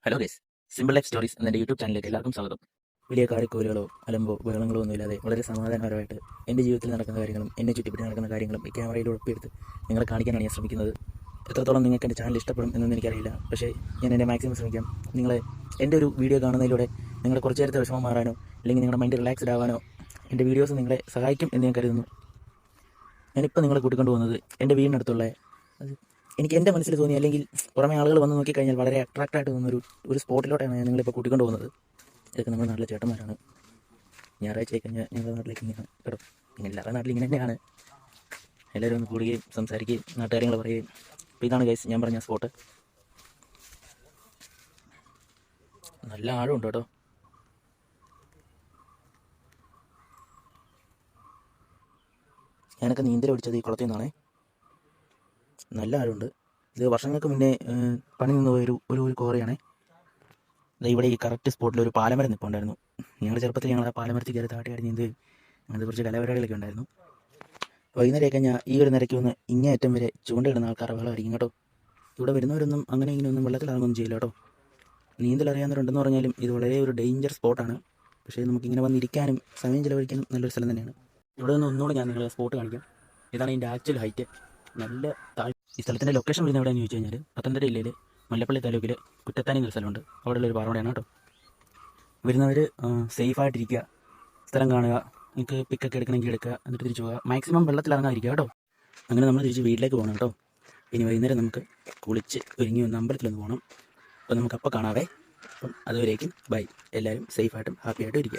Hello guys, simple life stories എന്ന എൻ്റെ YouTube ചാനലിലേക്ക് എല്ലാവർക്കും സ്വാഗതം. വലിയ കാടിക്കോലുകളോ അലമ്പോ ബഹളങ്ങളോ ഒന്നുമില്ലാതെ വളരെ സമാധാനപരമായിട്ട് എൻ്റെ ജീവിതത്തിൽ നടക്കുന്ന കാര്യങ്ങളും എന്നെ ചുറ്റിപ്പറ്റി നടക്കുന്ന കാര്യങ്ങളും ഈ ക്യാമറയിൽ ഒപ്പിയെടുത്ത് നിങ്ങളെ കാണിക്കാനാണ് ഞാൻ ശ്രമിക്കുന്നത്. എത്രത്തോളം നിങ്ങൾക്ക് എൻ്റെ ചാനൽ ഇഷ്ടപ്പെടും എന്നൊന്നും എനിക്കറിയില്ല, പക്ഷേ ഞാൻ എൻ്റെ മാക്സിമം ശ്രമിക്കാം. നിങ്ങളെ എൻ്റെ ഒരു വീഡിയോ കാണുന്നതിലൂടെ നിങ്ങളുടെ കുറച്ച് നേരത്തെ വിഷമം മാറാനോ അല്ലെങ്കിൽ നിങ്ങളുടെ മൈൻഡ് റിലാക്സ്ഡ് ആവാനോ എൻ്റെ വീഡിയോസ് നിങ്ങളെ സഹായിക്കും എന്ന് ഞാൻ കരുതുന്നു. ഞാനിപ്പോൾ നിങ്ങളെ കൂട്ടിക്കൊണ്ടു പോകുന്നത് എൻ്റെ വീടിനടുത്തുള്ള എനിക്ക് എൻ്റെ മനസ്സിൽ തോന്നി, അല്ലെങ്കിൽ പുറമെ ആളുകൾ വന്ന് നോക്കിക്കഴിഞ്ഞാൽ വളരെ അട്രാക്റ്റായിട്ട് തോന്നുന്ന ഒരു സ്പോട്ടിലോട്ടാണ് ഞാൻ നിങ്ങളിപ്പോൾ കൂട്ടിക്കൊണ്ട് പോകുന്നത്. ഇതൊക്കെ നമ്മുടെ നാട്ടിലെ ചേട്ടന്മാരാണ്. ഞായറാഴ്ച ആയി കഴിഞ്ഞാൽ ഞങ്ങളുടെ നാട്ടിലേക്ക് ഇങ്ങനെ കേട്ടോ, പിന്നെ എല്ലാവരുടെ നാട്ടിൽ ഇങ്ങനെ തന്നെയാണ്. എല്ലാവരും ഒന്ന് കൂടുകയും സംസാരിക്കുകയും നാട്ടുകാര്യങ്ങൾ പറയുകയും. അപ്പോൾ ഇതാണ് ഗൈസ് ഞാൻ പറഞ്ഞ സ്പോട്ട്. നല്ല ആഴമുണ്ട് കേട്ടോ. ഞാനൊക്കെ നീന്തൽ പഠിച്ചത് ഈ കുളത്തിൽ നിന്നാണേ. നല്ല ആഴമുണ്ട്. ഇത് വർഷങ്ങൾക്ക് മുന്നേ പണി നിന്ന് പോയൊരു ഒരു കോറിയാണേ. ഇവിടെ ഈ കറക്റ്റ് സ്പോട്ടിൽ ഒരു പാലമരം നിൽപ്പുണ്ടായിരുന്നു. ഞങ്ങളുടെ ചെറുപ്പത്തിൽ ഞങ്ങൾ ആ പാലമരത്തിൽ കയറി താട്ടി നീന്തുകയും അങ്ങനത്തെ കുറച്ച് കലാപരിപാടികളൊക്കെ ഉണ്ടായിരുന്നു. വൈകുന്നേരം കഴിഞ്ഞാൽ ഈ ഒരു നിരയ്ക്ക് വന്ന് ഇങ്ങേ അറ്റം വരെ ചൂണ്ടയിടുന്ന ആൾക്കാരുടെ വെള്ളമായിരിക്കും കേട്ടോ. ഇവിടെ വരുന്നവരൊന്നും അങ്ങനെ ഇങ്ങനെയൊന്നും വെള്ളത്തിൽ ഇറങ്ങുമൊന്നും ചെയ്യില്ല കേട്ടോ. നീന്തൽ അറിയാവുന്നവരുണ്ടെന്ന് പറഞ്ഞാലും ഇത് വളരെ ഒരു ഡേഞ്ചർ സ്പോട്ടാണ്. പക്ഷേ നമുക്കിങ്ങനെ വന്നിരിക്കാനും സമയം ചിലവഴിക്കാനും നല്ലൊരു സ്ഥലം തന്നെയാണ്. ഇവിടെ നിന്ന് ഒന്നുകൂടെ ഞാൻ നിങ്ങളെ സ്പോട്ട് കാണിക്കാം. ഇതാണ് ഇതിൻ്റെ ആക്ച്വൽ ഹൈറ്റ്. നല്ല ഈ സ്ഥലത്തിൻ്റെ ലൊക്കേഷൻ വരുന്നത് എവിടെയെന്ന് ചോദിച്ചു കഴിഞ്ഞാൽ പത്തനംതിട്ട ജില്ലയിൽ മല്ലപ്പള്ളി താലൂക്കിൽ കുറ്റത്താനി എന്നൊരു സ്ഥലമുണ്ട്. അവിടെയുള്ള ഒരു പാറമടയാണ് കേട്ടോ. വരുന്നവർ സേഫായിട്ടിരിക്കുക, സ്ഥലം കാണുക, നിങ്ങൾക്ക് പിക്കൊക്കെ എടുക്കണമെങ്കിൽ എടുക്കുക, എന്നിട്ട് തിരിച്ചു പോകുക. മാക്സിമം വെള്ളത്തിൽ ഇറങ്ങാതിരിക്കുക കേട്ടോ. അങ്ങനെ നമ്മൾ തിരിച്ച് വീട്ടിലേക്ക് പോകണം കേട്ടോ. ഇനി വൈകുന്നേരം നമുക്ക് കുളിച്ച് ഒരുങ്ങി ഒന്ന് അമ്പലത്തിലൊന്ന് പോകണം. അപ്പോൾ നമുക്കപ്പോൾ കാണാവേ. അപ്പം അതുവരേക്കും ബൈ. എല്ലാവരും സേഫായിട്ടും ഹാപ്പിയായിട്ടും ഇരിക്കുക.